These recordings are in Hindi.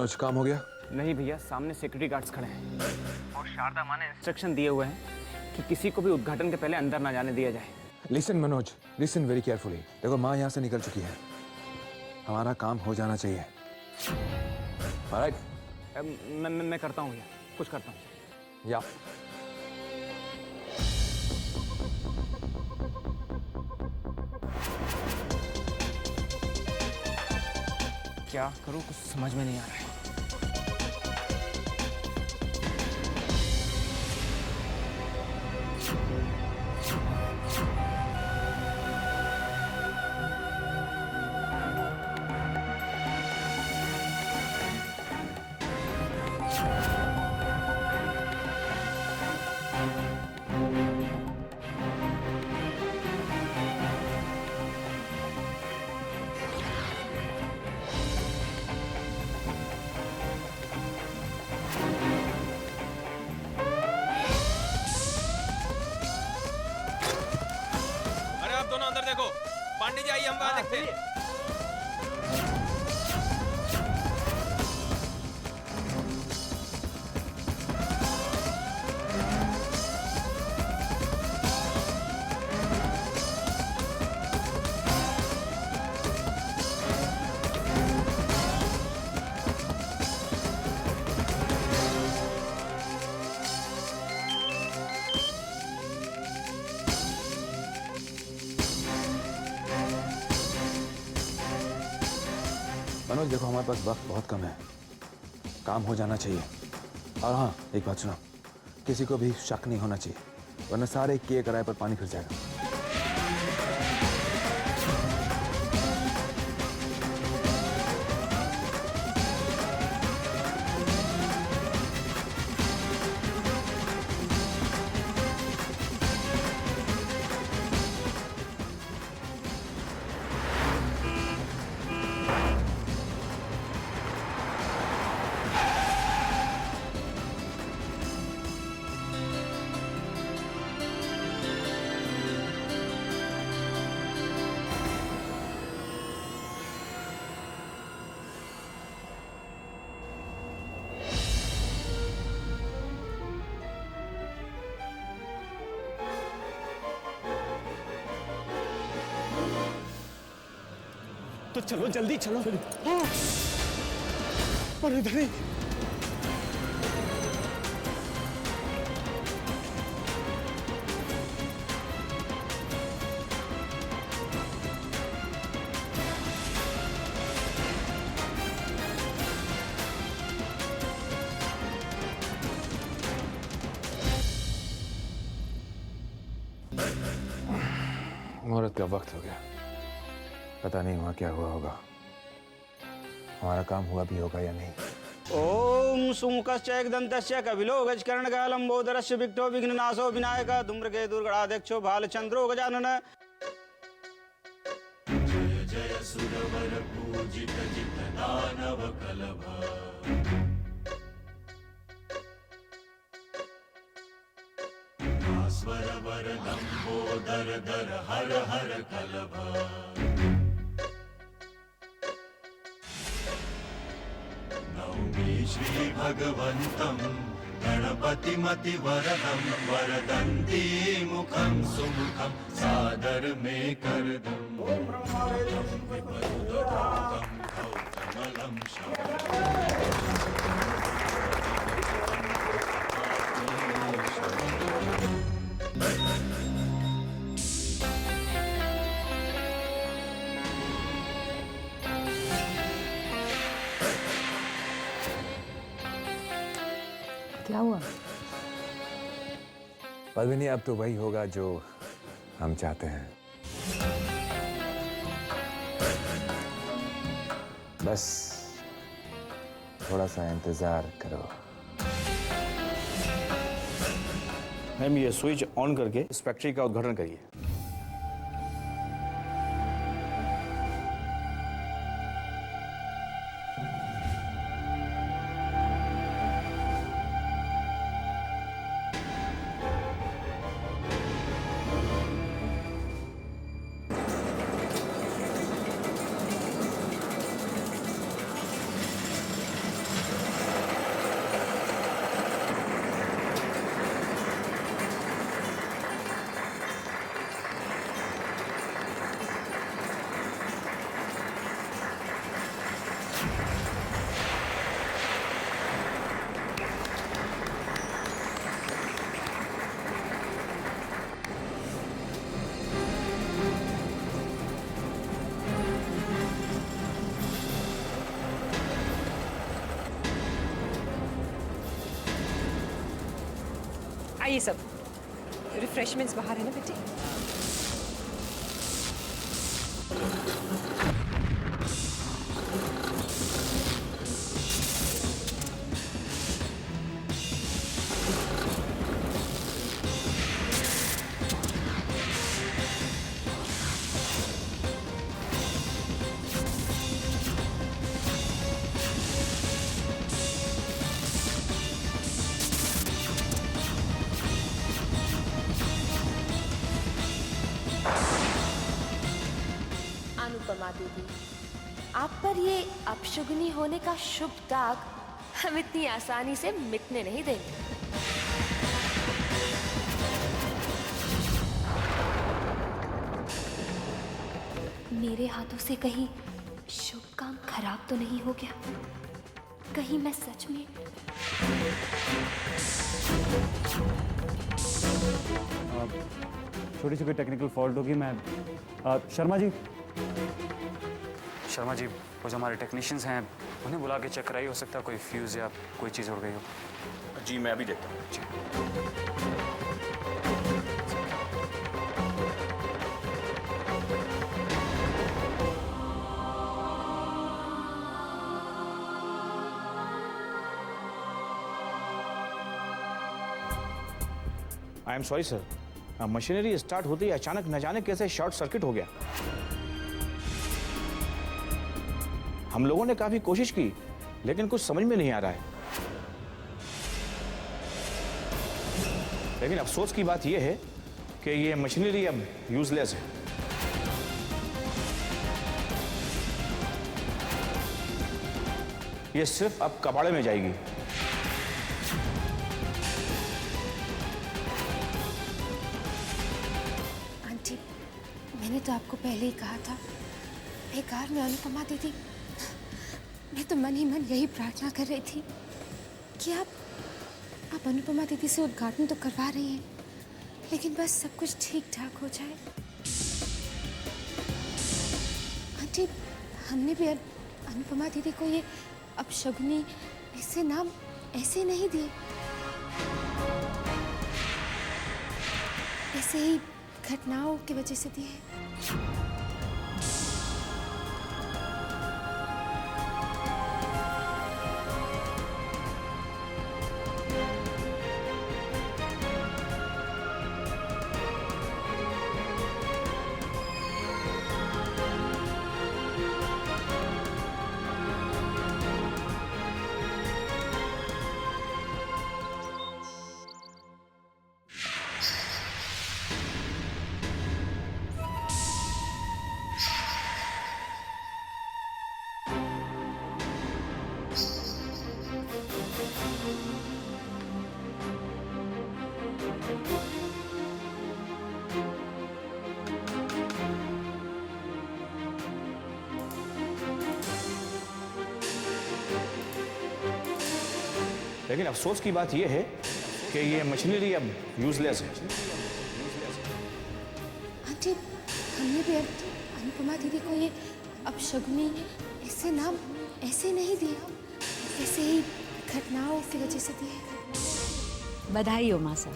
मनोज, काम हो गया? नहीं भैया, सामने सिक्योरिटी गार्ड्स खड़े हैं और शारदा माँ ने इंस्ट्रक्शन दिए हुए हैं कि किसी को भी उद्घाटन के पहले अंदर ना जाने दिया जाए। Listen Manoj, listen very carefully. देखो, माँ यहाँ से निकल चुकी है, हमारा काम हो जाना चाहिए। ऑलराइट? मैं करता हूँ भैया, कुछ करता हूँ। या क्या करूँ, कुछ समझ में नहीं आ रहा है। दोनों अंदर देखो। पांडे जी आइए, हम वहां देखते हैं। मनोज, देखो हमारे पास वक्त बहुत कम है, काम हो जाना चाहिए। और हाँ, एक बात सुनो, किसी को भी शक नहीं होना चाहिए, वरना सारे किए कराए पर पानी फिर जाएगा। तो चलो, जल्दी चलो। हाँ। और इधर ही मुहूर्त का वक्त हो गया, पता नहीं वहां क्या हुआ होगा, हमारा काम हुआ भी होगा या नहीं। ओम सुमुखश्च एकदन्तस्य कपिलो गजकर्णकः लंबोदरस्य विघ्नो विघ्ननाशो विनायकः धूम्रकेतुः गणाध्यक्षो भालचंद्रो गजानन। जय जय सुरवर पूजित जित दानव कलभ। भास्वर वर लंबोदर दर हर हर कलभ। नौमि श्री भगवन्तं गणपतिमति वरदं वरदन्ती मुखं सुमुखं सादर में करदम्। ओम कमलं क्या हुआ? पद्मिनी, अब तो वही होगा जो हम चाहते हैं। बस थोड़ा सा इंतजार करो। मैम, ये स्विच ऑन करके इस फैक्ट्री का उद्घाटन करिए। ये सब रिफ्रेशमेंट्स बाहर है ना बेटी? अनुपमा दीदी, आप पर ये अपशुगनी होने का शुभ दाग हम इतनी आसानी से मिटने नहीं देंगे। मेरे हाथों से कहीं शुभ काम खराब तो नहीं हो गया? कहीं मैं सच में छोटी सी कोई टेक्निकल फॉल्ट होगी। मैं शर्मा जी वो जो हमारे टेक्नीशियंस हैं उन्हें बुला के चेक कराइए, हो सकता है कोई फ्यूज़ या कोई चीज़ उड़ गई हो। जी मैं अभी देखता हूँ। जी I am sorry sir, machinery start होते ही अचानक न जाने कैसे शॉर्ट सर्किट हो गया। हम लोगों ने काफी कोशिश की लेकिन कुछ समझ में नहीं आ रहा है। लेकिन अफसोस की बात यह है कि ये मशीनरी अब यूजलेस है। ये सिर्फ अब कबाड़े में जाएगी। आंटी, मैंने तो आपको पहले ही कहा था, बेकार में अनुपमा दीदी। मैं तो मन ही मन यही प्रार्थना कर रही थी कि आप अनुपमा दीदी से उद्घाटन तो करवा रही हैं, लेकिन बस सब कुछ ठीक ठाक हो जाए। आंटी, हमने भी अनुपमा दीदी को ये अपशगुनी ऐसे नाम ऐसे नहीं दिए, ऐसे ही घटनाओं की वजह से दिए। लेकिन अफसोस की बात यह है कि ये मशीनरी अब यूजलेस है। आंटी, हमने भी अनुपमा दीदी को ये अपशगुनी ऐसे नाम ऐसे नहीं दिए, ऐसे ही घटनाओं की वजह से दिए। बधाई हो मासा,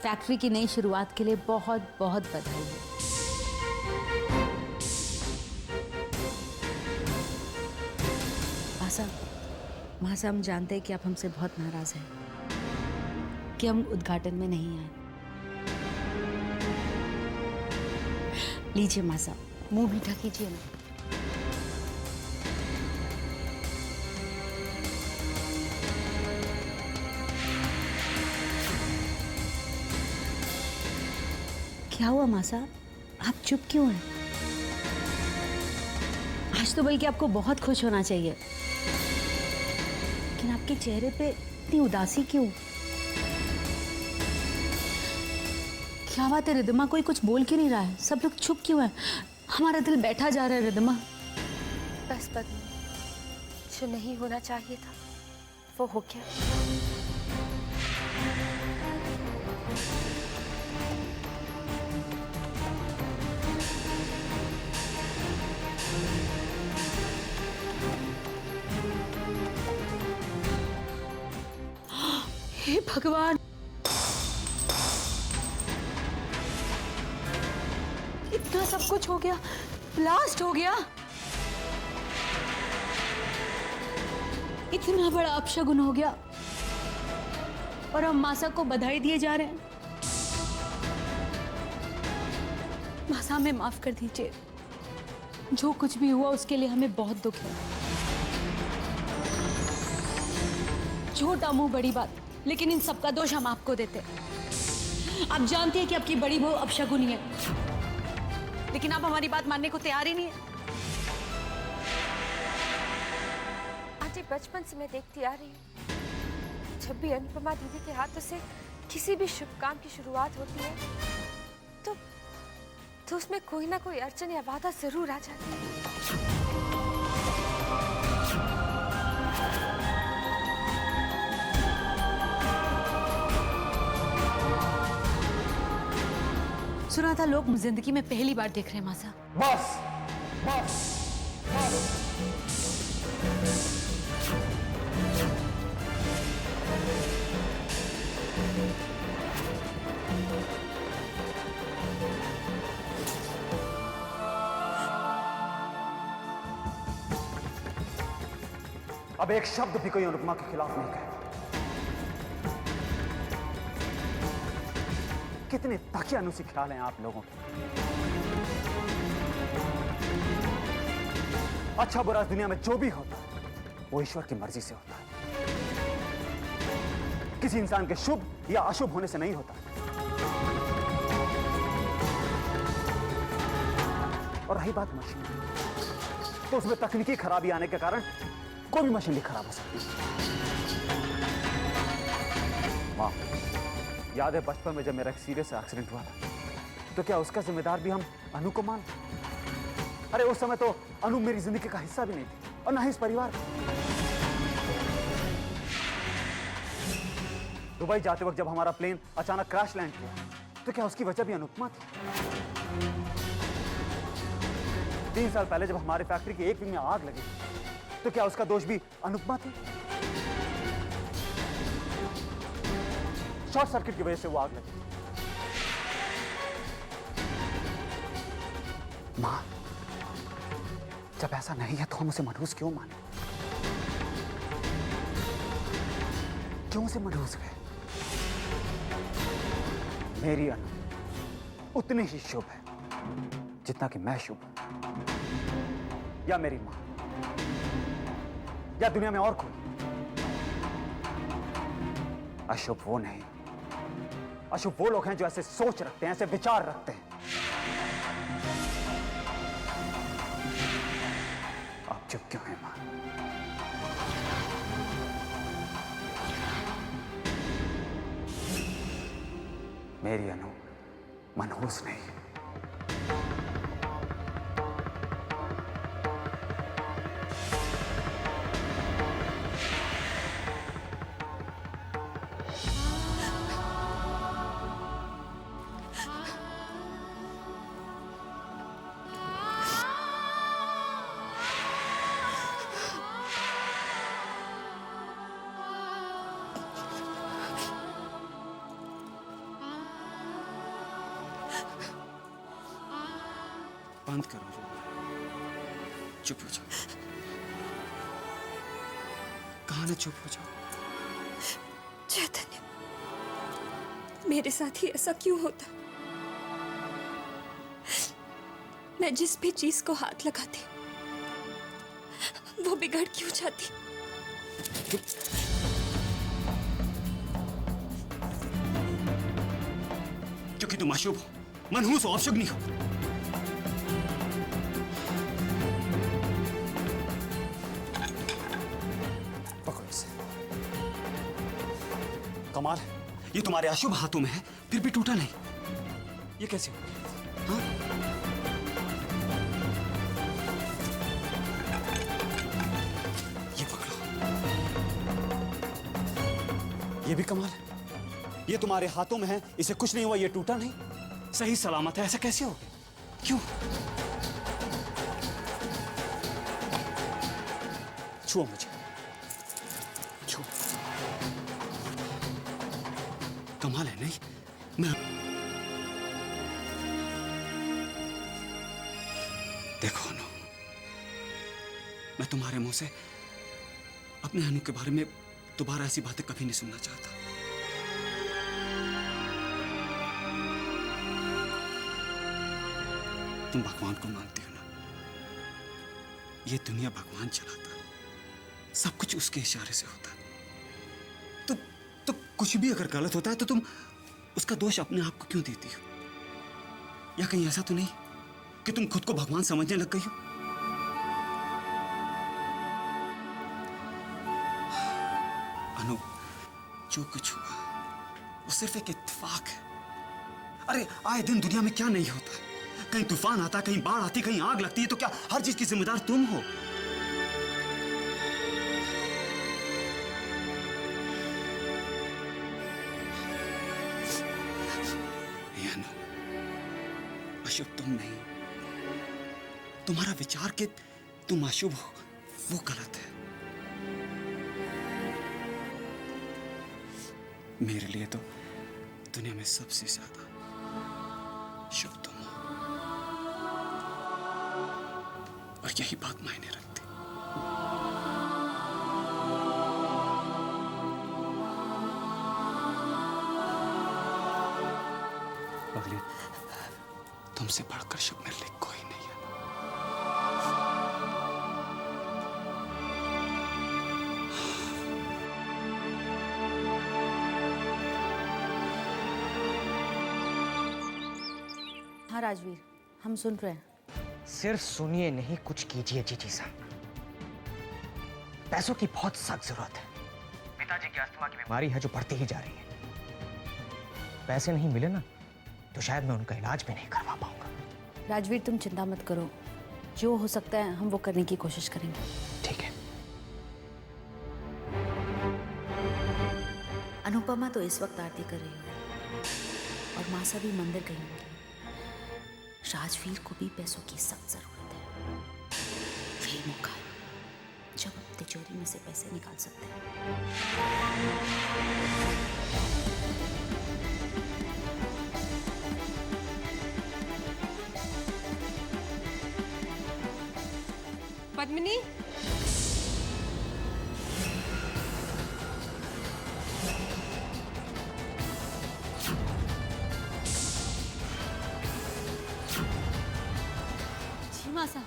फैक्ट्री की नई शुरुआत के लिए बहुत बहुत बधाई हो। मासा, हम जानते हैं कि आप हमसे बहुत नाराज हैं कि हम उद्घाटन में नहीं आए। लीजिए मासा, मुंह मीठा कीजिए ना। क्या हुआ मासा, आप चुप क्यों हैं? आज तो बल्कि आपको बहुत खुश होना चाहिए, लेकिन आपके चेहरे पे इतनी उदासी क्यों? क्या बात है रिद्धिमा, कोई कुछ बोल क्यों नहीं रहा है? सब लोग चुप क्यों है? हमारा दिल बैठा जा रहा है रिद्धिमा। बस पद्म, जो नहीं होना चाहिए था वो हो गया। हे भगवान, इतना सब कुछ हो गया, ब्लास्ट हो गया। इतना बड़ा अपशगुन हो गया और हम मासा को बधाई दिए जा रहे हैं। मासा हमें माफ कर दीजिए, जो कुछ भी हुआ उसके लिए हमें बहुत दुख है। छोटा मुंह बड़ी बात, लेकिन इन सबका दोष हम आपको देते हैं। आप जानती हैं कि आपकी बड़ी बहू अपशगुनी है, लेकिन आप हमारी बात मानने को तैयार ही नहीं है। आंटी, बचपन से मैं देखती आ रही हूँ, जब भी अनुपमा दीदी के हाथों से किसी भी शुभ काम की शुरुआत होती है तो उसमें कोई ना कोई अड़चन या बाधा जरूर आ जाती है। सुना था लोग जिंदगी में पहली बार देख रहे हैं मासा। बस बस बस। अब एक शब्द भी कोई अनुपमा के खिलाफ नहीं कहे। कितने तकियानुसी ख्याल हैं आप लोगों के। अच्छा बुरा इस दुनिया में जो भी होता है वो ईश्वर की मर्जी से होता है, किसी इंसान के शुभ या अशुभ होने से नहीं होता। और रही बात मशीन, तो उसमें तकनीकी खराबी आने के कारण कोई भी मशीन भी खराब हो सकती है। मां, याद है बचपन में जब मेरा एक सीरियस एक्सीडेंट हुआ था, तो क्या उसका जिम्मेदार भी हम अनु को मान? अरे उस समय तो अनु मेरी जिंदगी का हिस्सा भी नहीं थी और ना ही इस परिवार का। दुबई जाते वक्त जब हमारा प्लेन अचानक क्रैश लैंड किया, तो क्या उसकी वजह भी अनुपमा थी? 3 साल पहले जब हमारे फैक्ट्री की एक विंग में आग लगी, तो क्या उसका दोष भी अनुपमा थी? शॉर्ट सर्किट की वजह से वो आग लगी। मां, जब ऐसा नहीं है तो हम उसे मनहूस क्यों माने? क्यों उसे मनहूस गए? मेरी अनु उतनी ही शुभ है जितना कि मैं शुभ हूं, या मेरी मां, या दुनिया में और कोई। अशुभ वो नहीं, अशुभ वो लोग हैं जो ऐसे सोच रखते हैं, ऐसे विचार रखते हैं। आप चुप क्यों हैं मां? मेरी अनु मनहूस नहीं है। बंद करो, चुप हो जाओ। कहा ना चुप हो जाओ। चैतन्य, मेरे साथ ही ऐसा क्यों होता? मैं जिस भी चीज को हाथ लगाती वो बिगड़ क्यों जाती? क्योंकि तुम अशुभ हो, मनहूस हो, अपशुभनी हो। कमाल, ये तुम्हारे अशुभ हाथों में है, फिर भी टूटा नहीं। ये कैसे हो गया? हाँ? ये पकड़ो। ये भी कमाल है, ये तुम्हारे हाथों में है, इसे कुछ नहीं हुआ, ये टूटा नहीं, सही सलामत है। ऐसा कैसे हो गया? क्यों? छुओ मुझे, छुओ। कमाल है नहीं? मैं देखो अनु, मैं तुम्हारे मुंह से अपने अनु के बारे में दोबारा ऐसी बातें कभी नहीं सुनना चाहता। तुम भगवान को मानती हो ना? ये दुनिया भगवान चलाता है, सब कुछ उसके इशारे से होता है। तो कुछ भी अगर गलत होता है तो तुम उसका दोष अपने आप को क्यों देती हो? या कहीं ऐसा तो नहीं कि तुम खुद को भगवान समझने लग गई हो? अनु, जो कुछ हुआ वो सिर्फ एक इत्तेफाक है। अरे आए दिन दुनिया में क्या नहीं होता है? कहीं तूफान आता, कहीं बाढ़ आती, कहीं आग लगती है, तो क्या हर चीज की जिम्मेदार तुम हो? अशुभ तुम नहीं, तुम्हारा विचार कि तुम अशुभ हो वो गलत है। मेरे लिए तो दुनिया में सबसे ज्यादा शुभ तुम हो, और यही बात मायने रखती। अगली तुमसे बढ़कर शुभ मेरे लिए कोई नहीं है। हाँ राजवीर, हम सुन रहे हैं। सिर्फ सुनिए नहीं, कुछ कीजिए जीजी साहब। पैसों की बहुत सख्त जरूरत है। पिताजी की अस्थमा की बीमारी है जो बढ़ती ही जा रही है। पैसे नहीं मिले ना तो शायद मैं उनका इलाज भी नहीं करवा पाऊंगा। राजवीर तुम चिंता मत करो, जो हो सकता है हम वो करने की कोशिश करेंगे। ठीक है। अनुपमा तो इस वक्त आरती कर रही है और मासा भी मंदिर गई होगी। राजवीर को भी पैसों की सख्त जरूरत है। यही मौका है जब हम तिजोरी में से पैसे निकाल सकते हैं। पद्मिनी, जी मासा।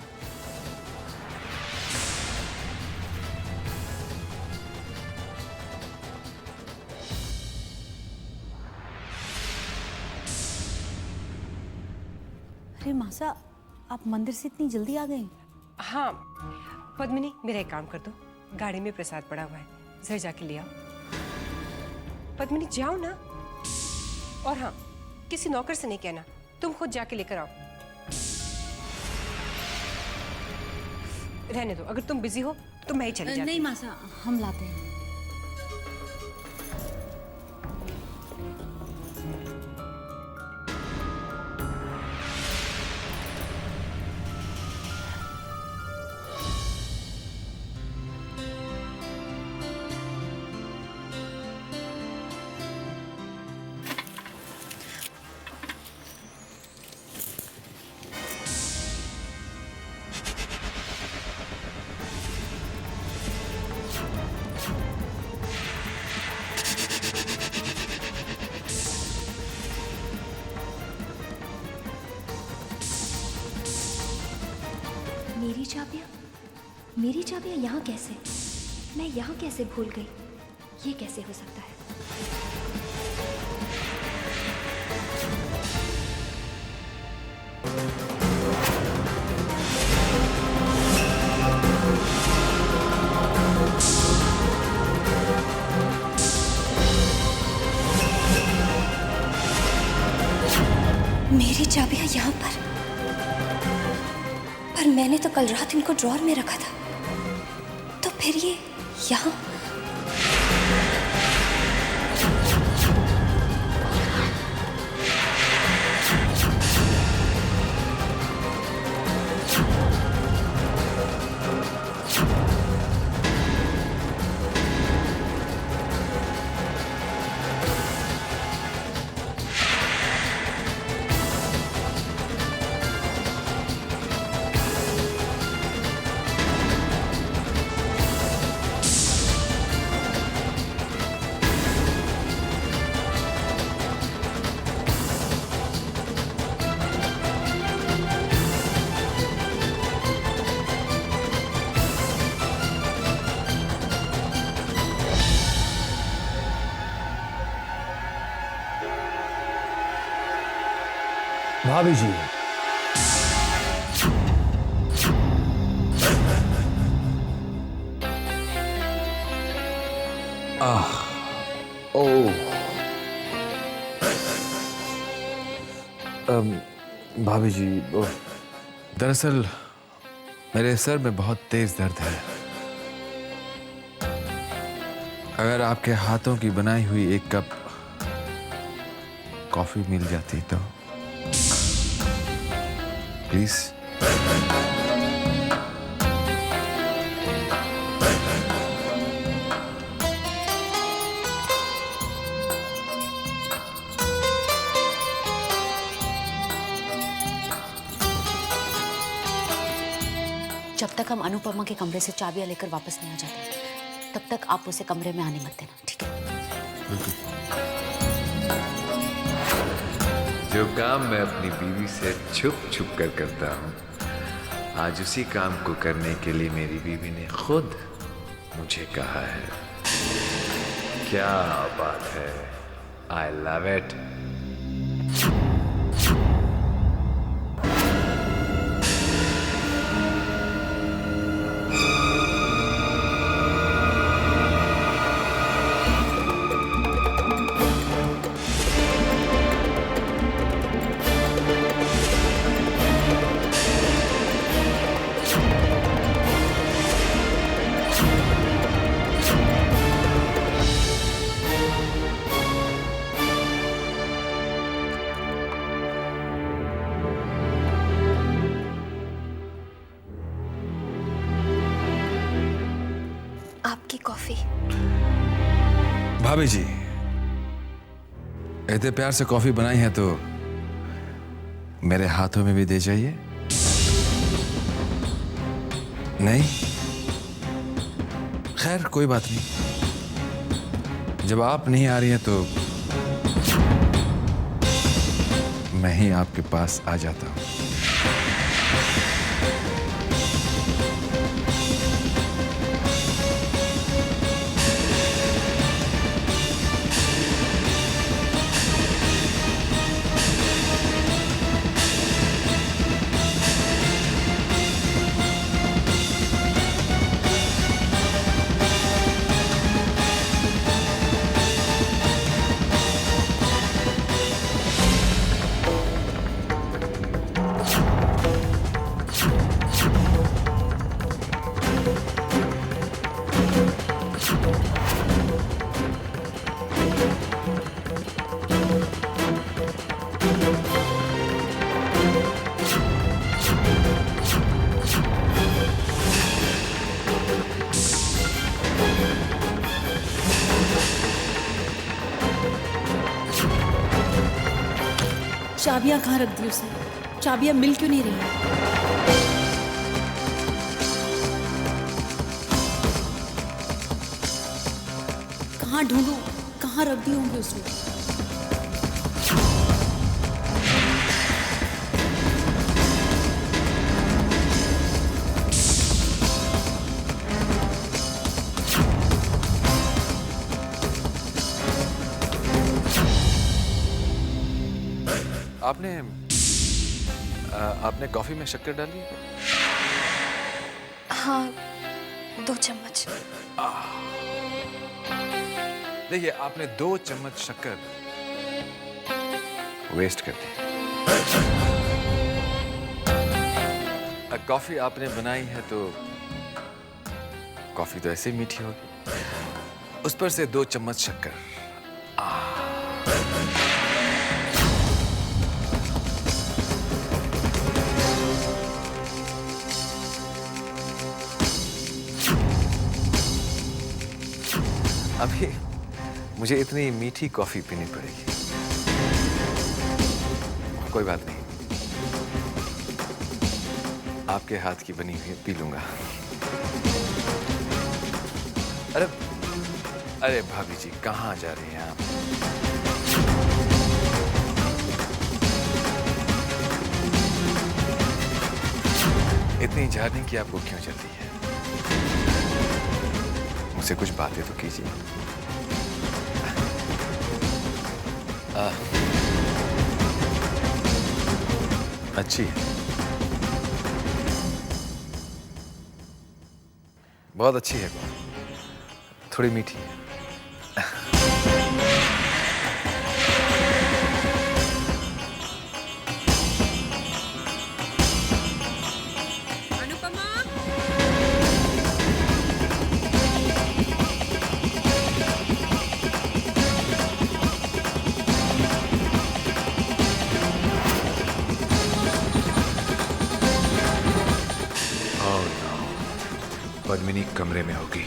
अरे मासा, आप मंदिर से इतनी जल्दी आ गए? हाँ पद्मिनी, मेरा एक काम कर दो, गाड़ी में प्रसाद पड़ा हुआ है, जरा जाके ले आओ। पद्मिनी जाओ ना। और हाँ, किसी नौकर से नहीं कहना, तुम खुद जाके लेकर आओ। रहने दो, अगर तुम बिजी हो तो मैं ही चली जाती। नहीं मासा, हम लाते हैं। मेरी चाबियाँ यहाँ कैसे? मैं यहाँ कैसे भूल गई? ये कैसे हो सकता है? मेरी चाबियाँ यहाँ पर मैंने तो कल रात इनको ड्रॉर में रखा था, तो फिर ये यहाँ? भाभी जी, ओह, भाभी जी, दरअसल मेरे सर में बहुत तेज दर्द है। अगर आपके हाथों की बनाई हुई एक कप कॉफी मिल जाती तो प्लीज। जब तक हम अनुपमा के कमरे से चाबियां लेकर वापस नहीं आ जाते तब तक आप उसे कमरे में आने मत देना, ठीक है? जो काम मैं अपनी बीवी से छुप छुप कर करता हूँ, आज उसी काम को करने के लिए मेरी बीवी ने खुद मुझे कहा है। क्या बात है, आई लव इट। आपकी कॉफी। भाभी जी, इतने प्यार से कॉफी बनाई है तो मेरे हाथों में भी दे जाइए। नहीं, खैर कोई बात नहीं। जब आप नहीं आ रही हैं तो मैं ही आपके पास आ जाता हूं। चाबियां कहाँ रख दी उसने? चाबियां मिल क्यों नहीं रही? कहाँ ढूंढूं? कहाँ रख दी होंगी उसने? आपने कॉफी में शक्कर डाली है? हाँ, 2 चम्मच। देखिए, आपने 2 चम्मच शक्कर वेस्ट कर दी। कॉफी आपने बनाई है तो कॉफी तो ऐसे ही मीठी होगी, उस पर से 2 चम्मच शक्कर। अभी मुझे इतनी मीठी कॉफी पीनी पड़ेगी। कोई बात नहीं, आपके हाथ की बनी हुई पी लूंगा। अरे भाभी जी, कहाँ जा रही हैं आप? इतनी झाड़ने की आपको क्यों जल्दी है? मुझसे कुछ बातें तो कीजिए। अच्छी है, बहुत अच्छी है, थोड़ी मीठी है। अनुपमा, Oh no, पद्मिनी कमरे में होगी।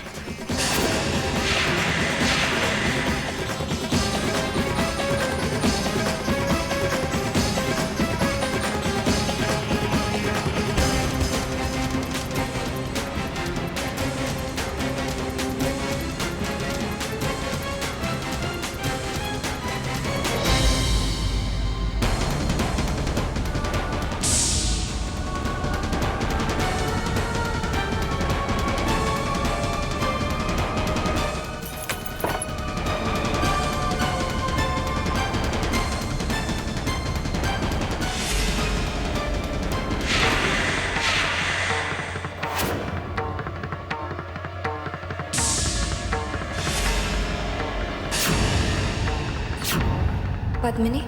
पद्मिनी,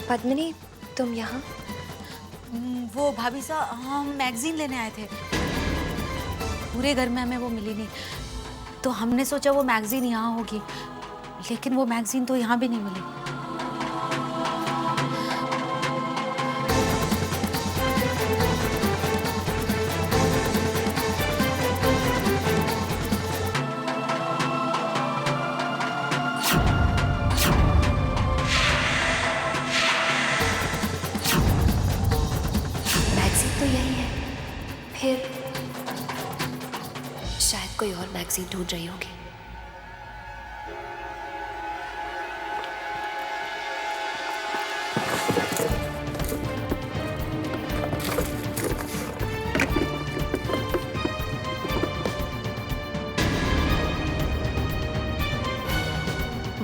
पद्मिनी, तुम यहाँ? वो भाभी साहब, हम मैगजीन लेने आए थे। पूरे घर में हमें वो मिली नहीं, तो हमने सोचा वो मैगजीन यहाँ होगी, लेकिन वो मैगजीन तो यहाँ भी नहीं मिली। मैगजीन तो यही है, फिर शायद कोई और मैगजीन ढूंढ रही होगी।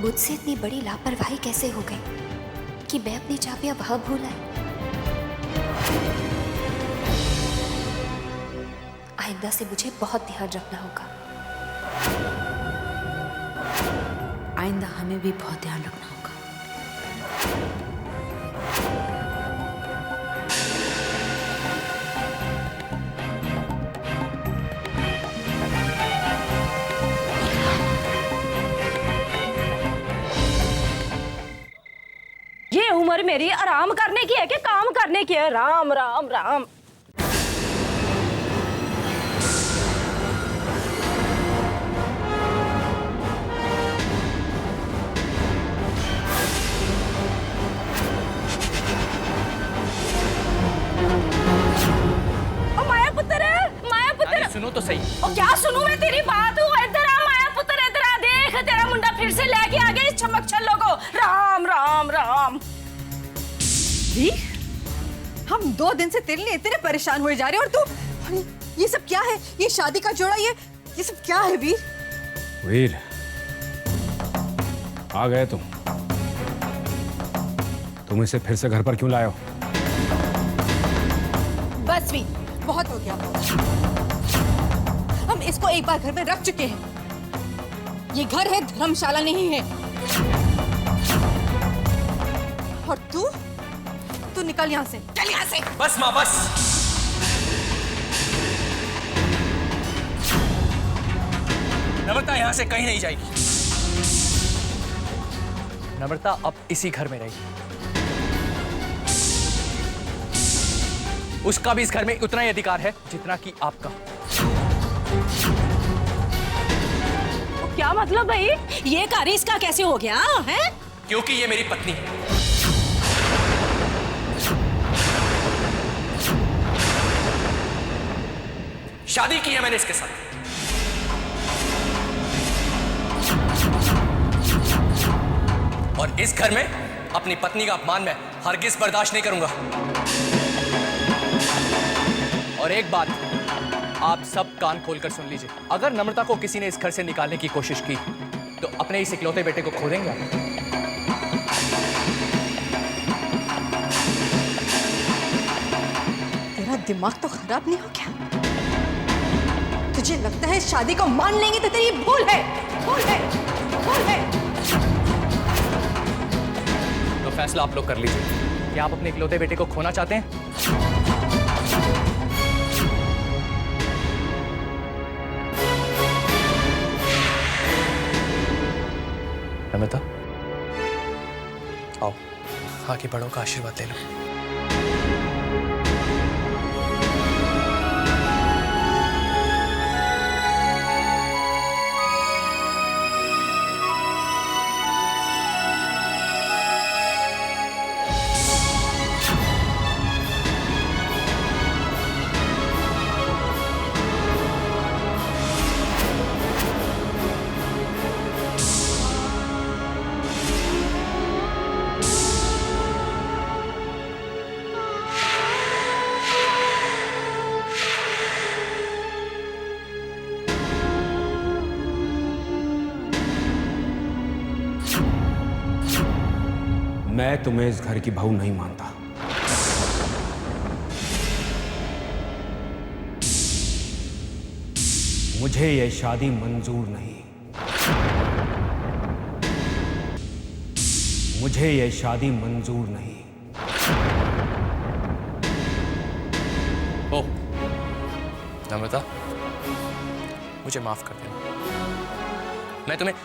मुझसे इतनी बड़ी लापरवाही कैसे हो गई कि मैं अपनी चाबियां वहां भूल आई। आइंदा से मुझे बहुत ध्यान रखना होगा। आइंदा हमें भी बहुत ध्यान रखना होगा। ये उम्र मेरी आराम करने की है कि काम करने की है? राम राम राम। माया पुत्र, सुनो तो सही। ओ क्या सुनूं मैं तेरी बात? इधर आ माया पुत्र, इधर आ, देख तेरा मुंडा फिर से लेके आ गया इस चमक छल्लों को। राम राम राम। वीर, हम 2 दिन से तेरे लिए इतने परेशान हुए जा रहे हैं और तू ये सब क्या है? ये शादी का जोड़ा, ये सब क्या है वीर? वीर, आ गए तुम इसे फिर से घर पर क्यों लाए हो? बस वीर, बहुत हो गया। हम इसको एक बार घर में रख चुके हैं। ये घर है, धर्मशाला नहीं है। और तू निकल यहाँ से, चल यहाँ से। बस माँ, बस। नम्रता यहाँ से कहीं नहीं जाएगी। नम्रता अब इसी घर में रहेगी। उसका भी इस घर में उतना ही अधिकार है जितना कि आपका। क्या मतलब भाई? ये कार्य इसका कैसे हो गया है? क्योंकि ये मेरी पत्नी है। शादी की है मैंने इसके साथ। और इस घर में अपनी पत्नी का अपमान मैं हरगिज बर्दाश्त नहीं करूंगा। और एक बात आप सब कान खोलकर सुन लीजिए, अगर नम्रता को किसी ने इस घर से निकालने की कोशिश की तो अपने इस इकलौते बेटे को खो देंगे आप। तेरा दिमाग तो खराब नहीं हो क्या? तुझे लगता है शादी को मान लेंगे तो तेरी भूल है, भूल है, भूल है। तो फैसला आप लोग कर लीजिए कि आप अपने इकलौते बेटे को खोना चाहते हैं। नम्रता, आओ आगे बड़ों का आशीर्वाद ले लो। मैं तुम्हें इस घर की बहू नहीं मानता। मुझे यह शादी मंजूर नहीं। मुझे यह शादी मंजूर नहीं। ओ नम्रता, मुझे माफ कर देना। मैं तुम्हें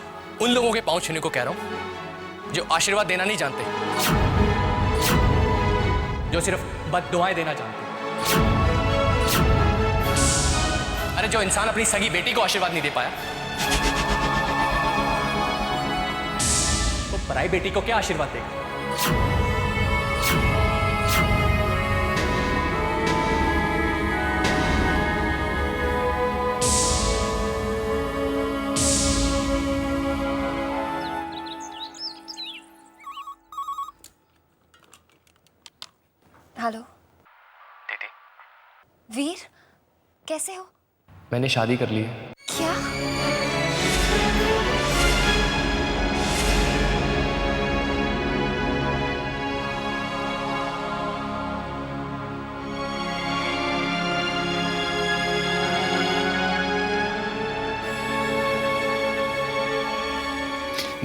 उन लोगों के पांव छूने को कह रहा हूं जो आशीर्वाद देना नहीं जानते, जो सिर्फ बद्दुआएं देना जानते। अरे जो इंसान अपनी सगी बेटी को आशीर्वाद नहीं दे पाया, तो पराई बेटी को क्या आशीर्वाद देगा? हेलो दीदी। वीर, कैसे हो? मैंने शादी कर ली है। क्या?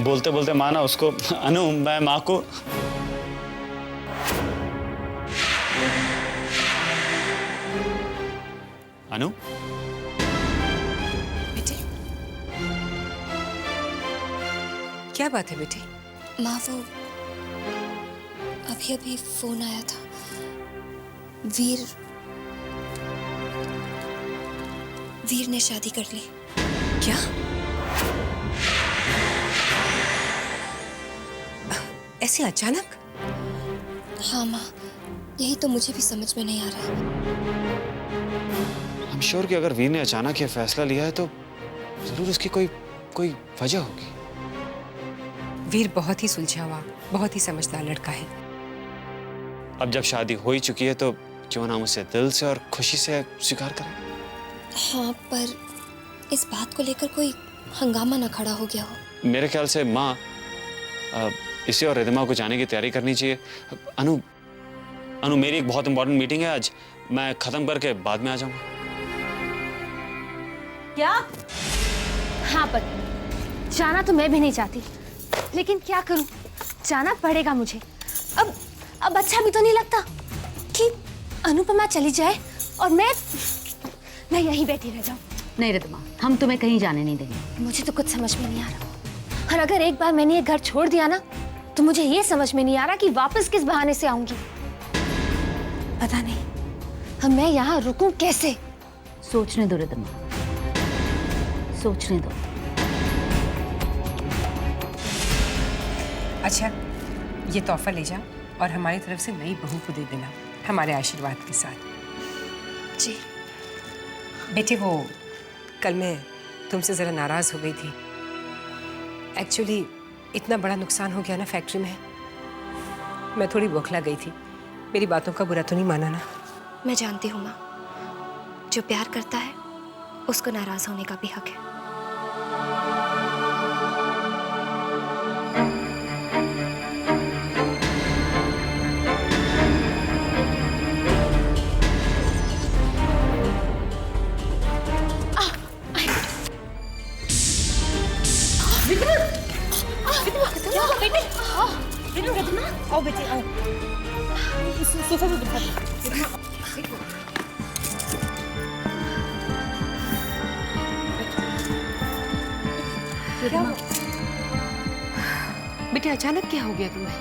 बोलते बोलते माना उसको। अनु, मैं माँ को अनु, बेटे, क्या बात है बेटे? माँ, वो अभी अभी फोन आया था। वीर ने शादी कर ली। क्या? ऐसे अचानक? हाँ माँ, यही तो मुझे भी समझ में नहीं आ रहा है। I'm sure कि अगर वीर ने अचानक ये फैसला लिया है तो जरूर उसकी कोई वजह होगी। वीर बहुत ही सुलझा हुआ, बहुत ही समझदार लड़का है। अब जब शादी हो ही चुकी है तो क्यों ना हम उसे दिल से और खुशी से स्वीकार करें। हाँ, पर इस बात को लेकर कोई हंगामा ना खड़ा हो गया हो। मेरे ख्याल से माँ, इसे और रिदिमा को जाने की तैयारी करनी चाहिए। अनु, मेरी एक बहुत इंपॉर्टेंट मीटिंग है आज, मैं खत्म करके बाद में आ जाऊंगा। क्या? हाँ पत्नी, जाना तो मैं भी नहीं चाहती, लेकिन क्या करूं, जाना पड़ेगा मुझे। अब अच्छा भी तो नहीं लगता कि अनुपमा चली जाए और मैं यहीं बैठी रह जाऊं। नहीं रिदिमा, हम तुम्हें कहीं जाने नहीं देंगे। मुझे तो कुछ समझ में नहीं आ रहा, और अगर एक बार मैंने ये घर छोड़ दिया ना, तो मुझे ये समझ में नहीं आ रहा कि वापस किस बहाने से आऊंगी। पता नहीं अब मैं यहाँ रुकूं कैसे। सोचने दो रिदिमा, सोचने दो। अच्छा, ये तोहफा ले जा और हमारी तरफ से नई बहू को दे देना हमारे आशीर्वाद के साथ। जी। बेटे वो कल मैं तुमसे ज़रा नाराज़ हो गई थी। एक्चुअली इतना बड़ा नुकसान हो गया ना फैक्ट्री में, मैं थोड़ी बौखला गई थी। मेरी बातों का बुरा तो नहीं माना ना? मैं जानती हूँ माँ, जो प्यार करता है उसको नाराज होने का भी हक है। आओ बेटी आओ, सोफे पे बिठा दो। बेटे अचानक क्या हो गया तुम्हें?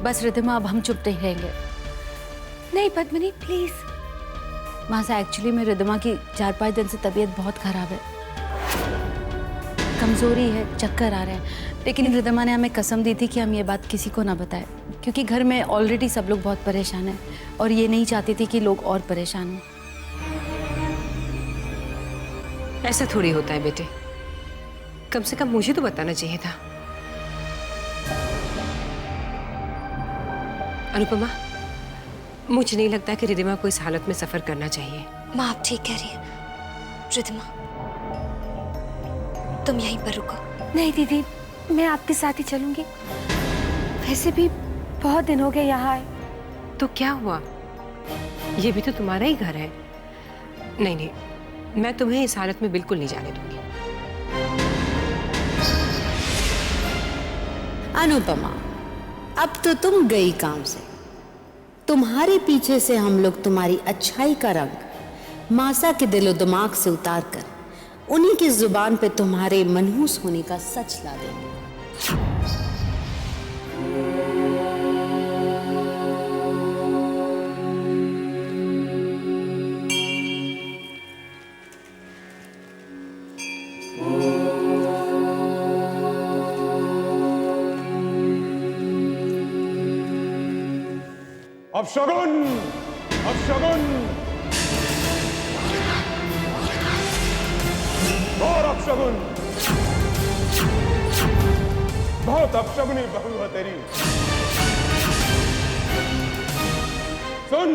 बस रिद्धिमा, अब हम चुप नहीं रहेंगे। नहीं पद्मिनी प्लीज। मासा, एक्चुअली में रिद्धिमा की 4-5 दिन से तबीयत बहुत खराब है, कमजोरी है, चक्कर आ रहे हैं। लेकिन रिद्धिमा ने हमें कसम दी थी कि हम ये बात किसी को ना बताएं, क्योंकि घर में ऑलरेडी सब लोग बहुत परेशान हैं और ये नहीं चाहती थी कि लोग और परेशान हों। ऐसा थोड़ी होता है बेटे, कम से कम मुझे तो बताना चाहिए था। अनुपमा, मुझे नहीं लगता कि रिद्धिमा को इस हालत में सफर करना चाहिए। माँ आप ठीक कह रही है। रिद्धिमा तुम यहीं पर रुको। नहीं दीदी, मैं आपके साथ ही चलूंगी। वैसे भी बहुत दिन हो गए यहाँ आए। तो क्या हुआ, ये भी तो तुम्हारा ही घर है। नहीं नहीं, मैं तुम्हें इस हालत में बिल्कुल नहीं जाने दूंगी। अनुपमा, अब तो तुम गई काम से। तुम्हारे पीछे से हम लोग तुम्हारी अच्छाई का रंग मासा के दिलो दिमाग से उतार कर उन्हीं की जुबान पे तुम्हारे मनहूस होने का सच ला देंगे। अपशगुन, अपशगुन, और अपशगुन, बहुत अपशगुनी बहू है तेरी। सुन,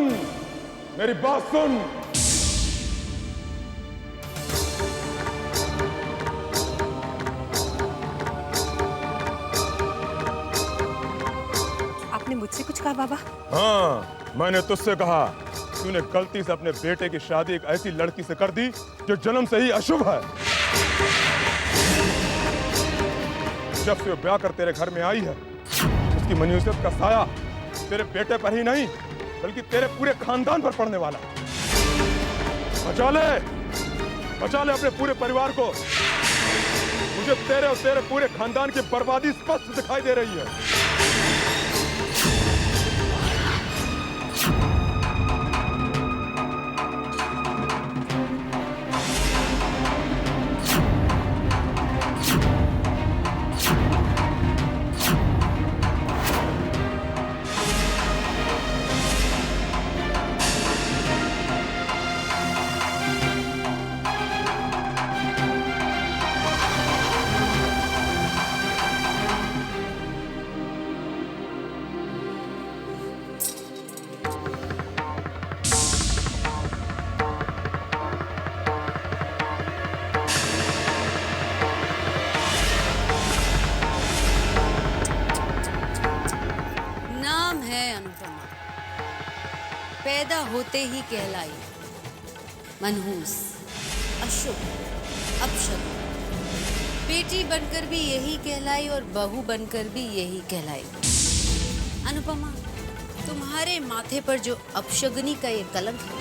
मेरी बात सुन। आपने मुझसे कुछ कहा बाबा? हाँ, मैंने तुझसे कहा, तूने गलती से अपने बेटे की शादी एक ऐसी लड़की से कर दी जो जन्म से ही अशुभ है। जब से वो ब्याह कर तेरे घर में आई है, उसकी मनयूसियत का साया तेरे बेटे पर ही नहीं बल्कि तेरे पूरे खानदान पर पड़ने वाला। बचा ले अपने पूरे परिवार को। मुझे तेरे और तेरे पूरे खानदान की बर्बादी स्पष्ट दिखाई दे रही है। पैदा होते ही कहलाई, मनहूस, अशुभ, अपशकुन। बेटी बनकर भी यही कहलाई और बहू बनकर भी यही कहलाई। अनुपमा, तुम्हारे माथे पर जो अपशगुनी का ये कलंक है,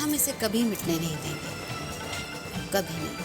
हम इसे कभी मिटने नहीं देंगे, कभी नहीं।